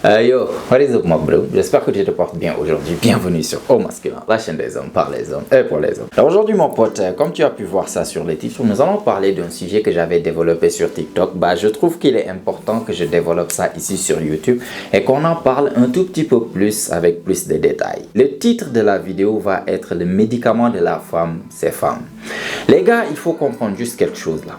Yo, what is up, my bro? J'espère que tu te portes bien aujourd'hui. Bienvenue sur Au Masculin, la chaîne des hommes, par les hommes et pour les hommes. Alors aujourd'hui, mon pote, comme tu as pu voir ça sur les titres, nous allons parler d'un sujet que j'avais développé sur TikTok. Je trouve qu'il est important que je développe ça ici sur YouTube et qu'on en parle un tout petit peu plus avec plus de détails. Le titre de la vidéo va être le médicament de la femme, c'est femme. Les gars, il faut comprendre juste quelque chose là.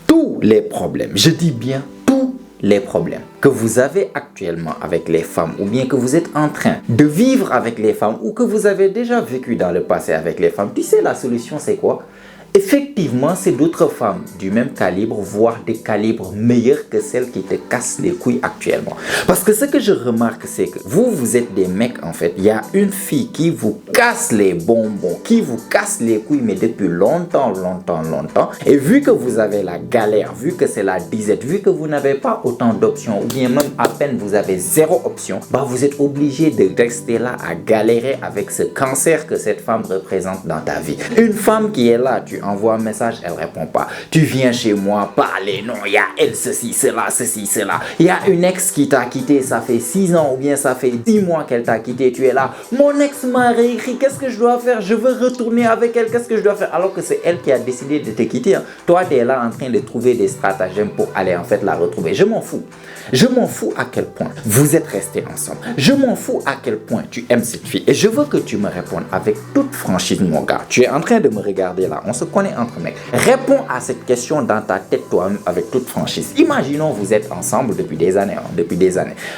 Tous les problèmes, je dis bien tous les problèmes que vous avez actuellement avec les femmes ou bien que vous êtes en train de vivre avec les femmes ou que vous avez déjà vécu dans le passé avec les femmes, tu sais la solution c'est quoi? Effectivement, c'est d'autres femmes du même calibre, voire des calibres meilleurs que celles qui te cassent les couilles actuellement. Parce que ce que je remarque, c'est que vous êtes des mecs en fait. Il y a une fille qui vous casse les bonbons, qui vous casse les couilles, mais depuis longtemps. Et vu que vous avez la galère, vu que c'est la disette, vu que vous n'avez pas autant d'options, ou bien même à peine vous avez zéro option, vous êtes obligé de rester là à galérer avec ce cancer que cette femme représente dans ta vie. Une femme qui est là, tu envoies un message, elle répond pas. Tu viens chez moi parler, non, il y a elle, ceci, cela. Il y a une ex qui t'a quitté, ça fait 6 ans ou bien ça fait 10 mois qu'elle t'a quitté, tu es là. Mon ex m'a réécrit, qu'est-ce que je dois faire? Je veux retourner avec elle, qu'est-ce que je dois faire? Alors que c'est elle qui a décidé de te quitter. Toi, tu es là en train de trouver des stratagèmes pour aller en fait la retrouver. Je m'en fous. Je m'en fous à quel point vous êtes restés ensemble. Je m'en fous à quel point tu aimes cette fille. Et je veux que tu me répondes avec toute franchise, mon gars. Tu es en train de me regarder là. On se connaît entre mecs. Réponds à cette question dans ta tête toi-même avec toute franchise. Imaginons vous êtes ensemble depuis des années.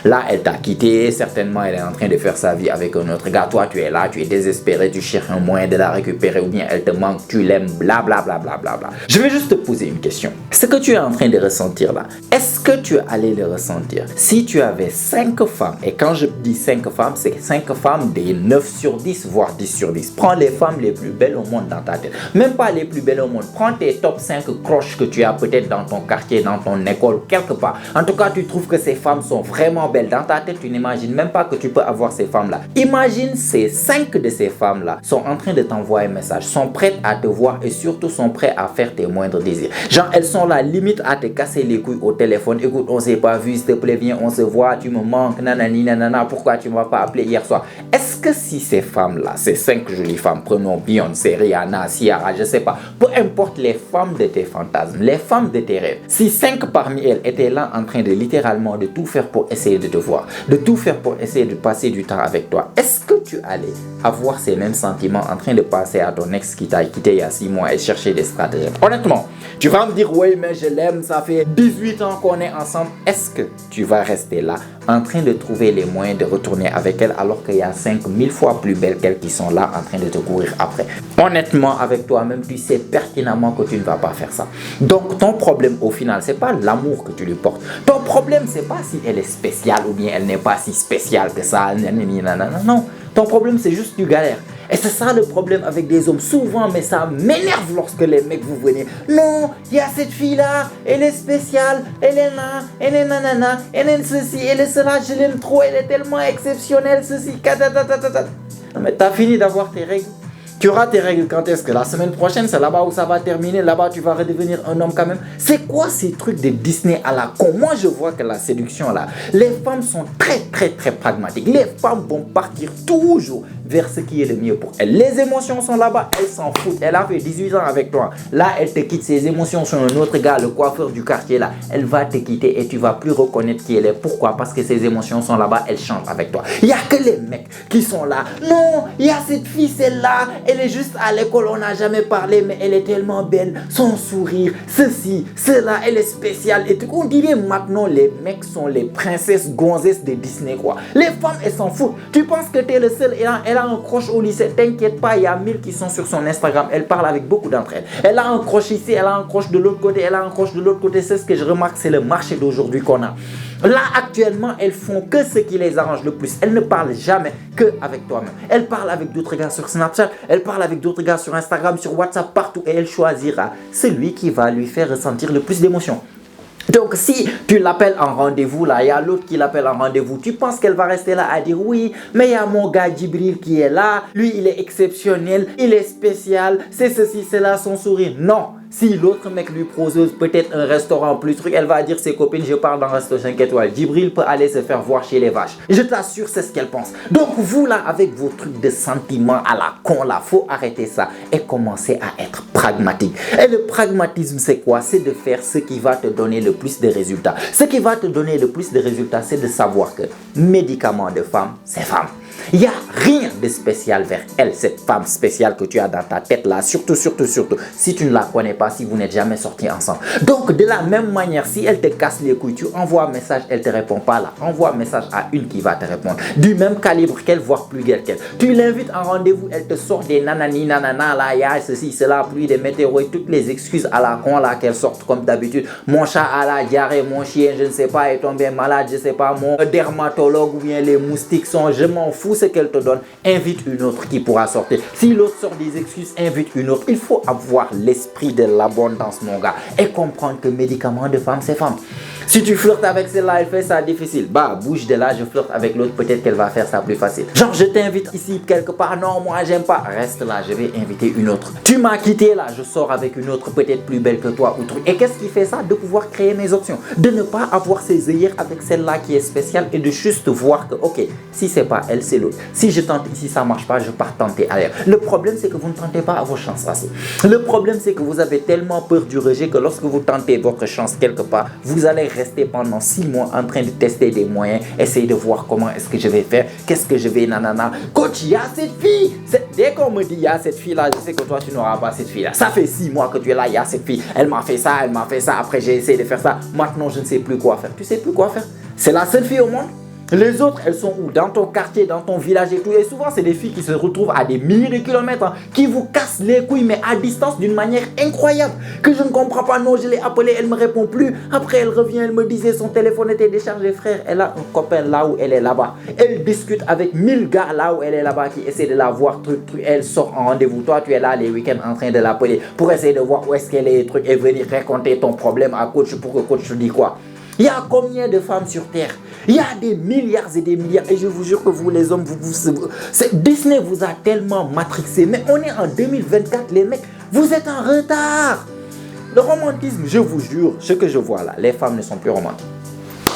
Là, elle t'a quitté. Certainement, elle est en train de faire sa vie avec un autre gars. Toi, tu es là, tu es désespéré. Tu cherches un moyen de la récupérer ou bien elle te manque. Tu l'aimes, blablabla. Je vais juste te poser une question. Ce que tu es en train de ressentir là, est-ce que tu es allé le ressentir si tu avais 5 femmes, et quand je dis 5 femmes, c'est 5 femmes des 9 sur 10, voire 10 sur 10. Prends les femmes les plus belles au monde dans ta tête. Même pas les plus belles au monde. Prends tes top 5 croches que tu as peut-être dans ton quartier, dans ton école, quelque part. En tout cas, tu trouves que ces femmes sont vraiment belles. Dans ta tête, tu n'imagines même pas que tu peux avoir ces femmes-là. Imagine ces 5 de ces femmes-là sont en train de t'envoyer un message, sont prêtes à te voir et surtout sont prêtes à faire tes moindres désirs. Genre, elles sont là, limite à te casser les couilles au téléphone. Écoute, on s'est pas vu, s'il te plaît, viens, on se voit, tu me manques, nanani, nanana, pourquoi tu ne m'as pas appelé hier soir? Est-ce que si ces femmes-là, ces 5 jolies femmes, prenons Beyoncé, Rihanna, Ciara, je sais pas, peu importe les femmes de tes fantasmes, les femmes de tes rêves, si 5 parmi elles étaient là en train de littéralement de tout faire pour essayer de te voir, de tout faire pour essayer de passer du temps avec toi, est-ce que tu allais avoir ces mêmes sentiments en train de passer à ton ex qui t'a quitté il y a 6 mois et chercher des stratagèmes? Honnêtement, tu vas me dire, oui, mais je l'aime, ça fait 18 ans qu'on est ensemble. Est-ce que tu vas rester là en train de trouver les moyens de retourner avec elle alors qu'il y a 5000 fois plus belles qu'elles qui sont là en train de te courir après? Honnêtement, avec toi-même, tu sais pertinemment que tu ne vas pas faire ça. Donc, ton problème au final, c'est pas l'amour que tu lui portes. Ton problème, c'est pas si elle est spéciale ou bien elle n'est pas si spéciale que ça. Non. Ton problème, c'est juste que tu galères. Et c'est ça le problème avec des hommes. Souvent, mais ça m'énerve lorsque les mecs vous venez. Non, il y a cette fille-là, elle est spéciale, elle est là, elle est nanana, elle est ceci, elle est cela, je l'aime trop, elle est tellement exceptionnelle, ceci, Non, mais t'as fini d'avoir tes règles. Tu auras tes règles quand est-ce que la semaine prochaine, c'est là-bas où ça va terminer, là-bas tu vas redevenir un homme quand même. C'est quoi ces trucs de Disney à la con? Moi je vois que la séduction là, les femmes sont très pragmatiques. Les femmes vont partir toujours vers ce qui est le mieux pour elles. Les émotions sont là-bas, elles s'en foutent. Elle a fait 18 ans avec toi. Là, elle te quitte, ses émotions sont un autre gars, le coiffeur du quartier là. Elle va te quitter et tu vas plus reconnaître qui elle est. Pourquoi? Parce que ses émotions sont là-bas, elle chante avec toi. Il n'y a que les mecs qui sont là. Non, il y a cette fille, celle-là. Elle est juste à l'école, on n'a jamais parlé, mais elle est tellement belle. Son sourire, ceci, cela, elle est spéciale. Et on dirait maintenant, les mecs sont les princesses gonzesses de Disney, quoi. Les femmes, elles s'en foutent. Tu penses que tu es le seul, elle a un crush au lycée. T'inquiète pas, il y a 1000 qui sont sur son Instagram. Elle parle avec beaucoup d'entre elles. Elle a un crush ici, elle a un crush de l'autre côté, elle a un crush de l'autre côté. C'est ce que je remarque, c'est le marché d'aujourd'hui qu'on a. Là, actuellement, elles font que ce qui les arrange le plus. Elles ne parlent jamais que avec toi-même. Elles parlent avec d'autres gars sur Snapchat, elles parlent avec d'autres gars sur Instagram, sur WhatsApp, partout. Et elle choisira celui qui va lui faire ressentir le plus d'émotions. Donc si tu l'appelles en rendez-vous là, il y a l'autre qui l'appelle en rendez-vous, tu penses qu'elle va rester là à dire oui, mais il y a mon gars Djibril qui est là, lui il est exceptionnel, il est spécial, c'est ceci, c'est là son sourire. Non, Si l'autre mec lui propose peut-être un restaurant plus truc, elle va dire ses copines, je pars dans un resto 5 étoiles. Djibril peut aller se faire voir chez les vaches. Je t'assure, c'est ce qu'elle pense. Donc vous là, avec vos trucs de sentiments à la con là, faut arrêter ça et commencer à être pragmatique. Et le pragmatisme, c'est quoi? C'est de faire ce qui va te donner le plus de résultats. Ce qui va te donner le plus de résultats, c'est de savoir que médicament de femme, c'est femme. Il n'y a rien de spécial vers elle, cette femme spéciale que tu as dans ta tête là, surtout, si tu ne la connais pas, si vous n'êtes jamais sortis ensemble. Donc, de la même manière, si elle te casse les couilles, tu envoies un message, elle ne te répond pas là, envoie un message à une qui va te répondre, du même calibre qu'elle, voire plus qu'elle. Tu l'invites en rendez-vous, elle te sort des nanani, nanana, là, ya, ceci, cela, pluie des météos et toutes les excuses à la con là qu'elle sortent comme d'habitude. Mon chat a la diarrhée, mon chien, je ne sais pas, est tombé malade, je ne sais pas, mon dermatologue ou bien les moustiques sont, je m'en fous. Ce qu'elle te donne, invite une autre qui pourra sortir. Si l'autre sort des excuses, invite une autre. Il faut avoir l'esprit de l'abondance, mon gars, et comprendre que médicament de femme, c'est femme. Si tu flirtes avec celle-là, elle fait ça difficile. Bah, bouge de là, je flirte avec l'autre, peut-être qu'elle va faire ça plus facile. Genre, je t'invite ici quelque part, non, moi, j'aime pas. Reste là, je vais inviter une autre. Tu m'as quitté là, je sors avec une autre, peut-être plus belle que toi ou truc. Et qu'est-ce qui fait ça? De pouvoir créer mes options. De ne pas avoir ses œillères avec celle-là qui est spéciale et de juste voir que, ok, si c'est pas elle, c'est l'autre. Si je tente ici, ça marche pas, je pars tenter ailleurs. Le problème, c'est que vous ne tentez pas à vos chances assez. Le problème, c'est que vous avez tellement peur du rejet que lorsque vous tentez votre chance quelque part, vous allez rester pendant 6 mois en train de tester des moyens, essayer de voir comment est-ce que je vais faire, qu'est-ce que je vais, nanana. Coach, il y a cette fille. Dès qu'on me dit, il y a cette fille-là, je sais que toi, tu n'auras pas cette fille-là. Ça fait 6 mois que tu es là, il y a cette fille. Elle m'a fait ça, après j'ai essayé de faire ça. Maintenant, je ne sais plus quoi faire. Tu sais plus quoi faire? C'est la seule fille au monde. Les autres, elles sont où? Dans ton quartier, dans ton village et tout. Et souvent, c'est des filles qui se retrouvent à des milliers de kilomètres, hein, qui vous cassent les couilles, mais à distance d'une manière incroyable. Que je ne comprends pas. Non, je l'ai appelée, elle ne me répond plus. Après, elle revient, elle me disait son téléphone était déchargé. Frère, elle a un copain là où elle est là-bas. Elle discute avec 1000 gars là où elle est là-bas qui essaient de la voir, truc. Elle sort en rendez-vous. Toi, tu es là les week-ends en train de l'appeler pour essayer de voir où est-ce qu'elle est, truc, et venir raconter ton problème à coach pour que coach te dise quoi. Il y a combien de femmes sur Terre? Il y a des milliards et des milliards. Et je vous jure que vous, les hommes, Disney vous a tellement matrixé. Mais on est en 2024, les mecs. Vous êtes en retard. Le romantisme, je vous jure, ce que je vois là, les femmes ne sont plus romantiques.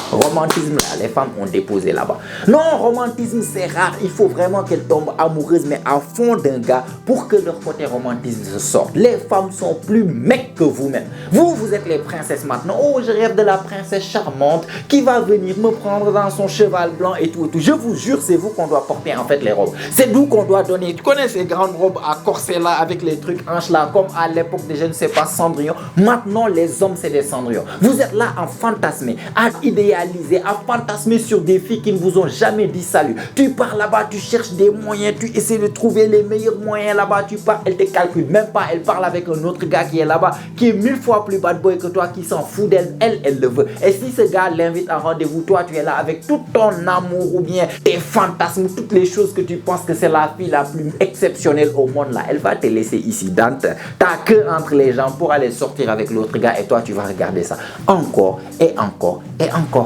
Romantisme là, les femmes ont déposé là-bas. Non, romantisme c'est rare. Il faut vraiment qu'elles tombent amoureuses, mais à fond d'un gars pour que leur côté romantisme se sorte. Les femmes sont plus mecs que vous-même. Vous êtes les princesses maintenant. Oh, je rêve de la princesse charmante qui va venir me prendre dans son cheval blanc et tout. Je vous jure, c'est vous qu'on doit porter en fait les robes. C'est nous qu'on doit donner. Tu connais ces grandes robes à corset là avec les trucs hanches là, comme à l'époque de je ne sais pas Cendrillon. Maintenant, les hommes c'est des Cendrillons. Vous êtes là à fantasmer, à idéaliser, à fantasmer sur des filles qui ne vous ont jamais dit salut. Tu pars là-bas, tu cherches des moyens, tu essaies de trouver les meilleurs moyens là-bas. Tu pars, elle te calcule même pas. Elle parle avec un autre gars qui est là-bas, qui est 1000 fois plus bad boy que toi, qui s'en fout d'elle. Elle le veut. Et si ce gars l'invite en rendez-vous, toi tu es là avec tout ton amour ou bien tes fantasmes, toutes les choses que tu penses que c'est la fille la plus exceptionnelle au monde là. Elle va te laisser ici dans ta queue entre les jambes pour aller sortir avec l'autre gars et toi tu vas regarder ça encore et encore et encore.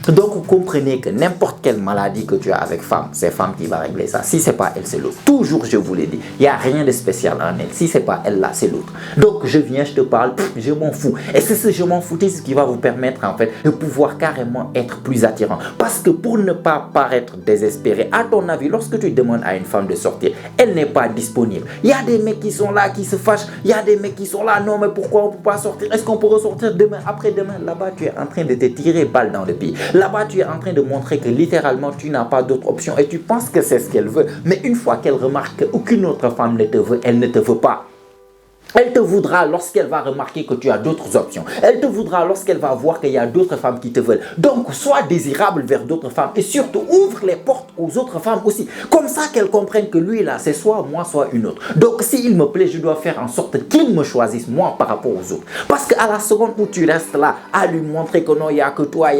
Donc vous comprenez que n'importe quelle maladie que tu as avec femme, c'est femme qui va régler ça. Si c'est pas elle, c'est l'autre. Toujours je vous l'ai dit, il n'y a rien de spécial en elle. Si c'est pas elle là, c'est l'autre. Donc je viens, je te parle, je m'en fous. Et c'est ce je m'en foutais, ce qui va vous permettre en fait de pouvoir carrément être plus attirant. Parce que pour ne pas paraître désespéré, à ton avis, lorsque tu demandes à une femme de sortir, elle n'est pas disponible. Il y a des mecs qui sont là, qui se fâchent. Il y a des mecs qui sont là, non mais pourquoi on ne peut pas sortir? Est-ce qu'on peut ressortir demain, après-demain? Là-bas, tu es en train de te tirer balle dans le pied. Là-bas, tu es en train de montrer que littéralement, tu n'as pas d'autre option et tu penses que c'est ce qu'elle veut. Mais une fois qu'elle remarque qu'aucune autre femme ne te veut, elle ne te veut pas. Elle te voudra lorsqu'elle va remarquer que tu as d'autres options. Elle te voudra lorsqu'elle va voir qu'il y a d'autres femmes qui te veulent. Donc, sois désirable vers d'autres femmes et surtout ouvre les portes aux autres femmes aussi. Comme ça qu'elles comprennent que lui là, c'est soit moi, soit une autre. Donc, s'il me plaît, je dois faire en sorte qu'il me choisisse moi par rapport aux autres. Parce qu'à la seconde où tu restes là à lui montrer que non, il n'y a que toi,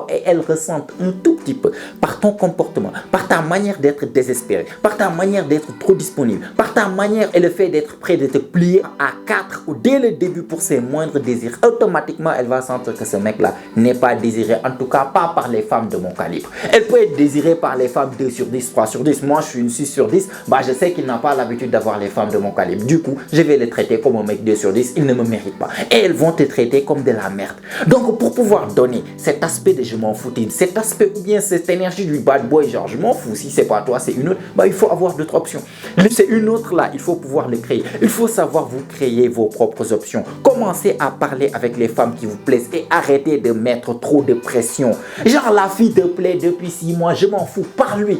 et elle ressent un tout petit peu par ton comportement, par ta manière d'être désespéré, par ta manière d'être trop disponible, par ta manière et le fait d'être prêt de te plier à 4 ou dès le début pour ses moindres désirs, automatiquement elle va sentir que ce mec là n'est pas désiré, en tout cas pas par les femmes de mon calibre. Elle peut être désirée par les femmes 2 sur 10, 3 sur 10, moi je suis une 6 sur 10, bah je sais qu'il n'a pas l'habitude d'avoir les femmes de mon calibre, du coup je vais les traiter comme un mec 2 sur 10, ils ne me méritent pas et elles vont te traiter comme de la merde. Donc pour pouvoir donner cet aspect de je m'en foutine, cet aspect ou bien cette énergie du bad boy, genre je m'en fous, si c'est pas toi c'est une autre, bah il faut avoir d'autres options. C'est une autre là, il faut pouvoir les créer, il faut savoir vous créer vos propres options. Commencez à parler avec les femmes qui vous plaisent et arrêtez de mettre trop de pression. Genre la fille te plaît depuis 6 mois, je m'en fous, parle-lui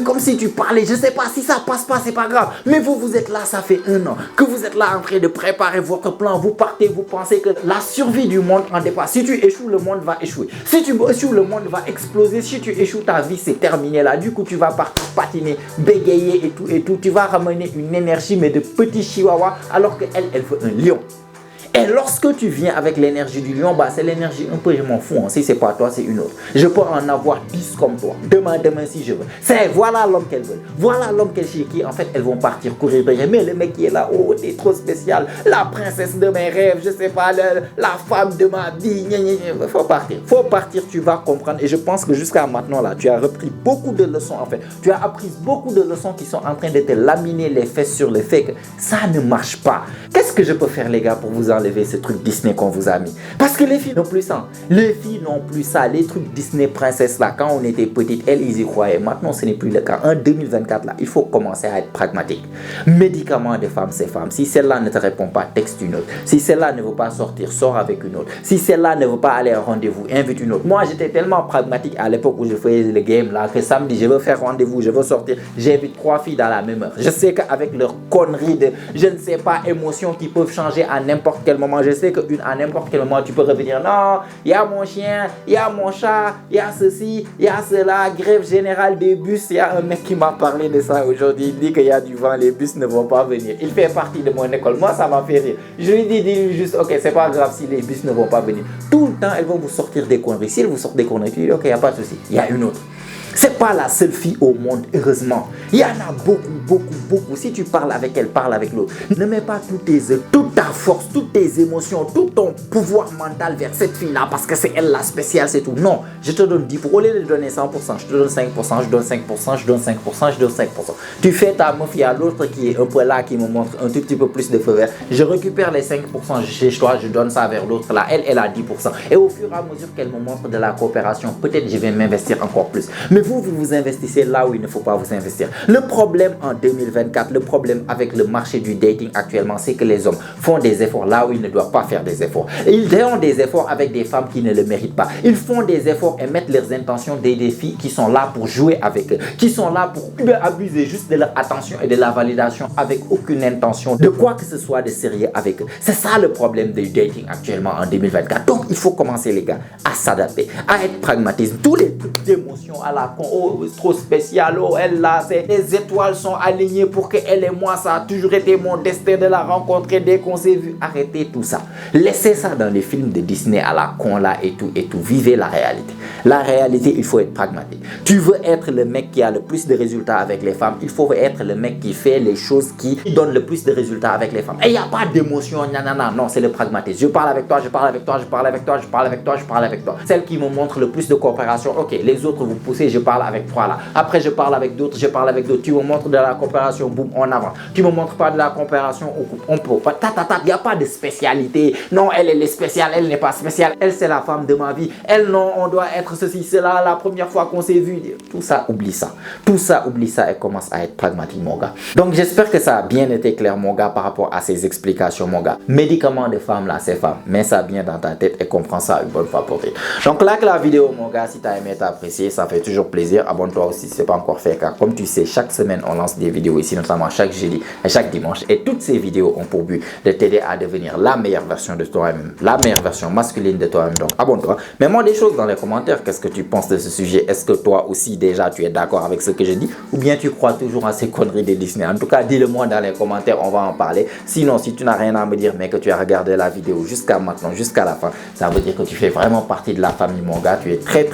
comme si tu parlais, je sais pas si ça passe pas, c'est pas grave, mais vous êtes là, ça fait 1 an que vous êtes là en train de préparer votre plan, vous partez, vous pensez que la survie du monde en dépend. Si tu échoues, le monde va échouer. Si tu échoues, le monde va exploser. Si tu échoues, ta vie c'est terminé là. Du coup, tu vas partir patiner, bégayer et tout. Tu vas ramener une énergie mais de petit chihuahua alors qu'elle veut un lion. Et lorsque tu viens avec l'énergie du lion, bah c'est l'énergie un peu je m'en fous. Hein. Si c'est pas toi, c'est une autre. Je peux en avoir 10 comme toi. Demain si je veux. C'est voilà l'homme qu'elles veulent. Voilà l'homme qu'elles cherchent qui en fait elles vont partir courir derrière. Mais le mec qui est là, oh t'es trop spécial. La princesse de mes rêves, je sais pas, la femme de ma vie. Faut partir. Faut partir, tu vas comprendre. Et je pense que jusqu'à maintenant là, tu as repris beaucoup de leçons en fait. Tu as appris beaucoup de leçons qui sont en train de te laminer les fesses sur le fait que ça ne marche pas. Qu'est-ce que je peux faire les gars pour vous enlever ce truc Disney qu'on vous a mis? Parce que les filles n'ont plus ça. Les filles n'ont plus ça. Les trucs Disney princesse là, quand on était petite, elles y croyaient. Maintenant, ce n'est plus le cas. En 2024 là, il faut commencer à être pragmatique. Médicaments de femmes, c'est femmes. Si celle-là ne te répond pas, texte une autre. Si celle-là ne veut pas sortir, sors avec une autre. Si celle-là ne veut pas aller à rendez-vous, invite une autre. Moi, j'étais tellement pragmatique à l'époque où je faisais le game là, que samedi, je veux faire rendez-vous, je veux sortir. J'invite 3 filles dans la même heure. Je sais qu'avec leur connerie de, je ne sais pas, émotions qui peuvent changer à n'importe quel moment. Je sais qu'à n'importe quel moment, tu peux revenir. Non, il y a mon chien, il y a mon chat, il y a ceci, il y a cela, grève générale des bus. Il y a un mec qui m'a parlé de ça aujourd'hui. Il dit qu'il y a du vent, les bus ne vont pas venir. Il fait partie de mon école. Moi, ça m'a fait rire. Je lui dis juste, ok, c'est pas grave si les bus ne vont pas venir. Tout le temps, elles vont vous sortir des conneries. Si elles vous sortent des conneries, tu dis, ok, il n'y a pas de souci. Il y a une autre. C'est pas la seule fille au monde, heureusement. Il y en a beaucoup. Si tu parles avec elle, parle avec l'autre. Ne mets pas toute ta force, toutes tes émotions, tout ton pouvoir mental vers cette fille-là parce que c'est elle la spéciale, c'est tout. Non, je te donne 10%. Au lieu de donner 100%, je te donne 5%, je donne 5%, je donne 5%, je donne 5%. Tu fais ta meuf, il y a l'autre qui est un peu là, qui me montre un tout petit peu plus de feu vert. Je récupère les 5% chez toi, je donne ça vers l'autre là. Elle a 10%. Et au fur et à mesure qu'elle me montre de la coopération, peut-être je vais m'investir encore plus. Mais vous investissez là où il ne faut pas vous investir. Le problème en 2024, le problème avec le marché du dating actuellement, c'est que les hommes font des efforts là où ils ne doivent pas faire des efforts. Ils font des efforts avec des femmes qui ne le méritent pas. Ils font des efforts et mettent leurs intentions des filles qui sont là pour jouer avec eux, qui sont là pour abuser juste de leur attention et de la validation avec aucune intention de quoi que ce soit de sérieux avec eux. C'est ça le problème du dating actuellement en 2024. Donc il faut commencer les gars à s'adapter, à être pragmatisme. Tous les trucs d'émotion à la con, oh trop spécial, oh elle là, les étoiles sont alignées pour que elle et moi, ça a toujours été mon destin de la rencontrer dès qu'on s'est vu. Arrêtez tout ça. Laissez ça dans les films de Disney à la con là et tout. Vivez la réalité. La réalité, il faut être pragmatique. Tu veux être le mec qui a le plus de résultats avec les femmes, il faut être le mec qui fait les choses qui donnent le plus de résultats avec les femmes. Et il n'y a pas d'émotion, non, c'est le pragmatisme. Je parle avec toi, je parle avec toi, je parle avec toi, je parle avec toi, je parle avec toi. Celle qui me montre le plus de coopération, ok, les autres vous poussez, je parle avec toi là. Après je parle avec d'autres, je parle avec d'autres. Tu me montres de la coopération, boum, on avance. Tu me montres pas de la coopération, on peut. Il n'y a pas de spécialité. Non, elle est spéciale, elle n'est pas spéciale. Elle c'est la femme de ma vie. Elle non, on doit être ceci, cela, la première fois qu'on s'est vu. Tout ça, oublie ça. Tout ça, oublie ça et commence à être pragmatique mon gars. Donc j'espère que ça a bien été clair mon gars par rapport à ces explications mon gars. Médicaments de femmes là, c'est femme. Mets ça bien dans ta tête et comprends ça une bonne fois pour toutes. Donc like la vidéo mon gars si tu as aimé, t'as apprécié, ça fait toujours plaisir. Abonne-toi aussi si ce n'est pas encore fait car comme tu sais, chaque semaine on lance des vidéos ici, notamment chaque jeudi et chaque dimanche. Et toutes ces vidéos ont pour but de t'aider à devenir la meilleure version de toi-même, la meilleure version masculine de toi-même. Donc abonne-toi. Mets-moi des choses dans les commentaires. Qu'est-ce que tu penses de ce sujet? Est-ce que toi aussi déjà tu es d'accord avec ce que je dis? Ou bien tu crois toujours à ces conneries de Disney? En tout cas, dis-le-moi dans les commentaires, on va en parler. Sinon, si tu n'as rien à me dire mais que tu as regardé la vidéo jusqu'à maintenant, jusqu'à la fin, ça veut dire que tu fais vraiment partie de la famille mon gars. Tu es très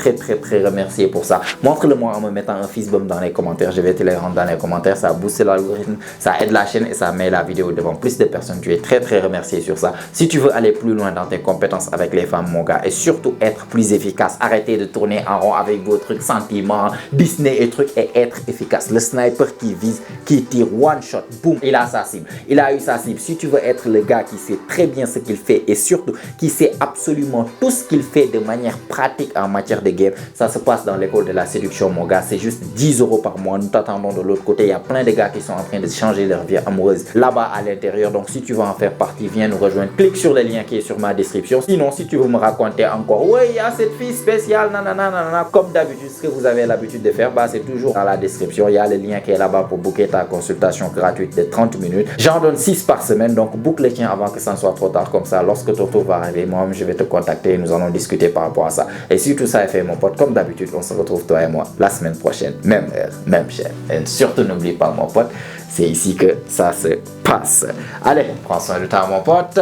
remercié pour ça. montre-le-moi en me mettant un fist bump dans les commentaires. Je vais te les rendre dans les commentaires. Ça booste l'algorithme, ça aide la chaîne et ça met la vidéo devant plus de personnes. Tu es très remercié sur ça. Si tu veux aller plus loin dans tes compétences avec les femmes, mon gars, et surtout être plus efficace, arrêtez de tourner en rond avec vos trucs sentiments, Disney et trucs, et être efficace. Le sniper qui vise, qui tire one shot, boum, il a sa cible. Il a eu sa cible. Si tu veux être le gars qui sait très bien ce qu'il fait et surtout qui sait absolument tout ce qu'il fait de manière pratique en matière de game, ça se passe dans l'école de la séduction, mon gars. C'est juste 10 € par mois. Nous t'attendons de l'autre côté. Il y a plein de gars qui sont en train de changer leur vie amoureuse là-bas à l'intérieur. Donc si tu veux en faire partie, viens nous rejoindre. Clique sur le lien qui est sur ma description. Sinon, si tu veux me raconter encore, ouais, il y a cette fille spéciale, nanana, comme d'habitude, ce que vous avez l'habitude de faire, bah, c'est toujours dans la description. Il y a le lien qui est là-bas pour booker ta consultation gratuite de 30 minutes. J'en donne 6 par semaine, donc book le tien avant que ça ne soit trop tard. Comme ça, lorsque ton tour va arriver, moi-même, je vais te contacter et nous allons discuter par rapport à ça. Et si tout ça est fait, mon pote, comme d'habitude, on se retrouve toi et moi la semaine prochaine, même heure, même chaîne. Et surtout, n'oublie pas, mon pote, c'est ici que ça se passe. Allez, prends soin de toi, mon pote.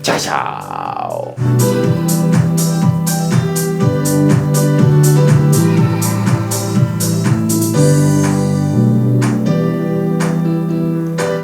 Ciao, ciao.